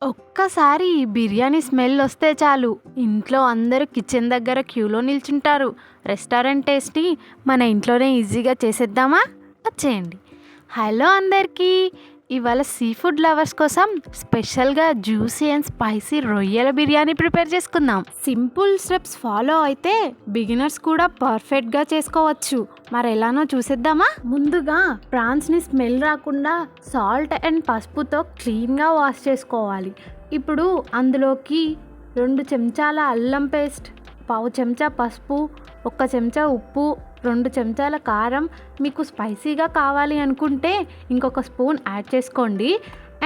ఒక్కసారి ఈ బిర్యానీ స్మెల్ వస్తే చాలు ఇంట్లో అందరూ కిచెన్ దగ్గర క్యూలో నిల్చుంటారు. రెస్టారెంట్ టేస్ట్ని మన ఇంట్లోనే ఈజీగా చేసేద్దామా? వచ్చేయండి. హలో అందరికీ, ఇవాళ సీ ఫుడ్ లవర్స్ కోసం స్పెషల్గా జ్యూసీ అండ్ స్పైసీ రొయ్యల బిర్యానీ ప్రిపేర్ చేసుకుందాం. సింపుల్ స్టెప్స్ ఫాలో అయితే బిగినర్స్ కూడా పర్ఫెక్ట్గా చేసుకోవచ్చు. మరి ఎలానో చూసేద్దామా? ముందుగా ప్రాన్స్ని స్మెల్ రాకుండా సాల్ట్ అండ్ పసుపుతో క్లీన్గా వాష్ చేసుకోవాలి. ఇప్పుడు అందులోకి 2 చెంచాల అల్లం పేస్ట్, పావు చెంచా పసుపు, 1 చెంచా ఉప్పు, 2 చెంచాల కారం, మీకు స్పైసీగా కావాలి అనుకుంటే ఇంకొక స్పూన్ యాడ్ చేసుకోండి.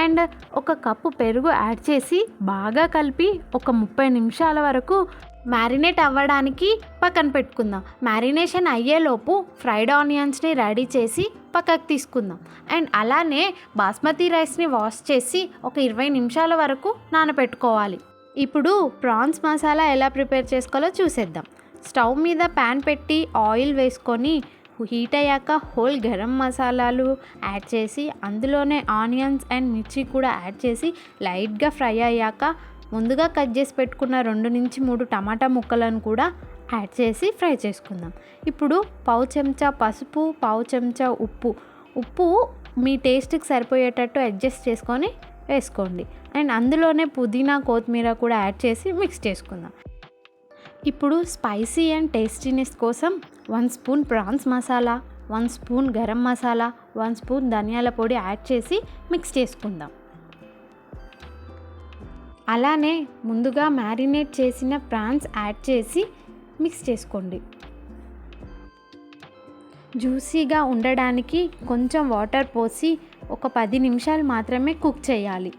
అండ్ 1 కప్పు పెరుగు యాడ్ చేసి బాగా కలిపి ఒక 30 నిమిషాల వరకు మ్యారినేట్ అవ్వడానికి పక్కన పెట్టుకుందాం. మ్యారినేషన్ అయ్యేలోపు ఫ్రైడ్ ఆనియన్స్ని రెడీ చేసి పక్కకు తీసుకుందాం. అండ్ అలానే బాస్మతి రైస్ని వాష్ చేసి ఒక 20 నిమిషాల వరకు నానబెట్టుకోవాలి. ఇప్పుడు ప్రాన్స్ మసాలా ఎలా ప్రిపేర్ చేసుకోవాలో చూసేద్దాం. స్టవ్ మీద ప్యాన్ పెట్టి ఆయిల్ వేసుకొని హీట్ అయ్యాక హోల్ గరం మసాలాలు యాడ్ చేసి అందులోనే ఆనియన్స్ అండ్ మిర్చి కూడా యాడ్ చేసి లైట్గా ఫ్రై అయ్యాక ముందుగా కట్ చేసి పెట్టుకున్న 2 నుంచి 3 టమాటా ముక్కలను కూడా యాడ్ చేసి ఫ్రై చేసుకుందాం. ఇప్పుడు పావు చెంచా పసుపు, పావు చెంచా ఉప్పు మీ టేస్ట్కి సరిపోయేటట్టు అడ్జస్ట్ చేసుకొని వేసుకోండి. అండ్ అందులోనే పుదీనా, కొత్తిమీర కూడా యాడ్ చేసి మిక్స్ చేసుకుందాం. ఇప్పుడు స్పైసీ అండ్ టేస్టీనెస్ కోసం 1 spoon prawns masala, 1 spoon garam masala, 1 spoon ధనియాల పొడి యాడ్ చేసి మిక్స్ చేసుకుందాం. అలానే ముందుగా మ్యారినేట్ చేసిన ప్రాన్స్ యాడ్ చేసి మిక్స్ చేసుకోండి. జ్యూసీగా ఉండడానికి కొంచెం వాటర్ పోసి ఒక 10 నిమిషాలు మాత్రమే కుక్ చేయాలి.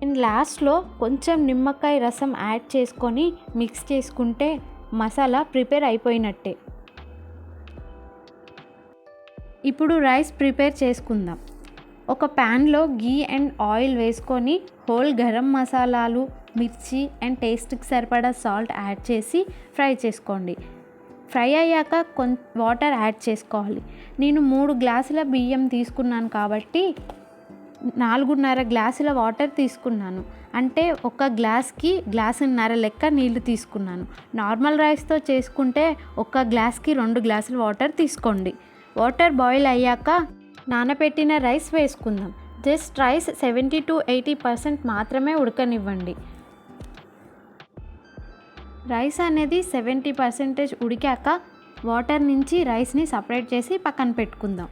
అండ్ లాస్ట్లో కొంచెం నిమ్మకాయ రసం యాడ్ చేసుకొని మిక్స్ చేసుకుంటే మసాలా ప్రిపేర్ అయిపోయినట్టే. ఇప్పుడు రైస్ ప్రిపేర్ చేసుకుందాం. ఒక ప్యాన్లో గీ అండ్ ఆయిల్ వేసుకొని హోల్ గరం మసాలాలు, మిర్చి అండ్ టేస్ట్కి సరిపడా సాల్ట్ యాడ్ చేసి ఫ్రై చేసుకోండి. ఫ్రై అయ్యాక వాటర్ యాడ్ చేసుకోవాలి. నేను 3 గ్లాసుల బియ్యం తీసుకున్నాను కాబట్టి 4.5 గ్లాసుల వాటర్ తీసుకున్నాను. అంటే 1 గ్లాస్కి 1.5 లెక్క నీళ్లు తీసుకున్నాను. నార్మల్ రైస్తో చేసుకుంటే 1 గ్లాస్కి 2 గ్లాసుల వాటర్ తీసుకోండి. వాటర్ బాయిల్ అయ్యాక నానబెట్టిన రైస్ వేసుకుందాం. జస్ట్ రైస్ 70 to 80% మాత్రమే ఉడకనివ్వండి. రైస్ అనేది 70% ఉడికాక వాటర్ నుంచి రైస్ని సపరేట్ చేసి పక్కన పెట్టుకుందాం.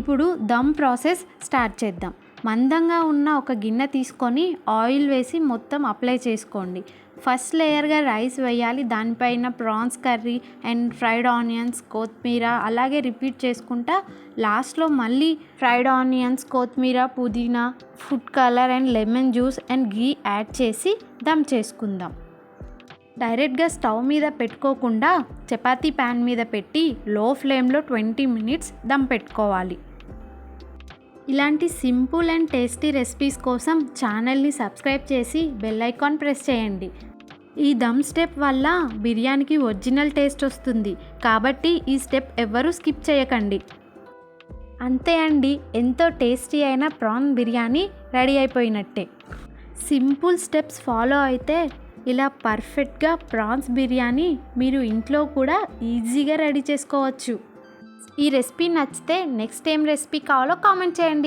ఇప్పుడు దమ్ ప్రాసెస్ స్టార్ట్ చేద్దాం. మందంగా ఉన్న ఒక గిన్నె తీసుకొని ఆయిల్ వేసి మొత్తం అప్లై చేసుకోండి. ఫస్ట్ లేయర్గా రైస్ వేయాలి. దానిపైన prawns curry and fried onions, కొత్తిమీర అలాగే రిపీట్ చేసుకుంటా లాస్ట్లో మళ్ళీ ఫ్రైడ్ ఆనియన్స్, కొత్తిమీర, పుదీనా, food colour and lemon juice and ghee add చేసి దమ్ చేసుకుందాం. డైరెక్ట్గా స్టవ్ మీద పెట్టుకోకుండా చపాతీ ప్యాన్ మీద పెట్టి లో ఫ్లేమ్లో 20 మినిట్స్ దమ్ పెట్టుకోవాలి. ఇలాంటి సింపుల్ అండ్ టేస్టీ రెసిపీస్ కోసం ఛానల్ని సబ్స్క్రైబ్ చేసి బెల్ ఐకాన్ ప్రెస్ చేయండి. ఈ దమ్ స్టెప్ వల్ల బిర్యానీకి ఒరిజినల్ టేస్ట్ వస్తుంది కాబట్టి ఈ స్టెప్ ఎవ్వరూ స్కిప్ చేయకండి. అంతే అండి, ఎంతో టేస్టీ అయిన ప్రాన్ బిర్యానీ రెడీ అయిపోయినట్టే. సింపుల్ స్టెప్స్ ఫాలో అయితే ఇలా పర్ఫెక్ట్గా ప్రాన్స్ బిర్యానీ మీరు ఇంట్లో కూడా ఈజీగా రెడీ చేసుకోవచ్చు. ఈ రెసిపీ నచ్చితే నెక్స్ట్ ఏం రెసిపీ కావాలో కామెంట్ చేయండి.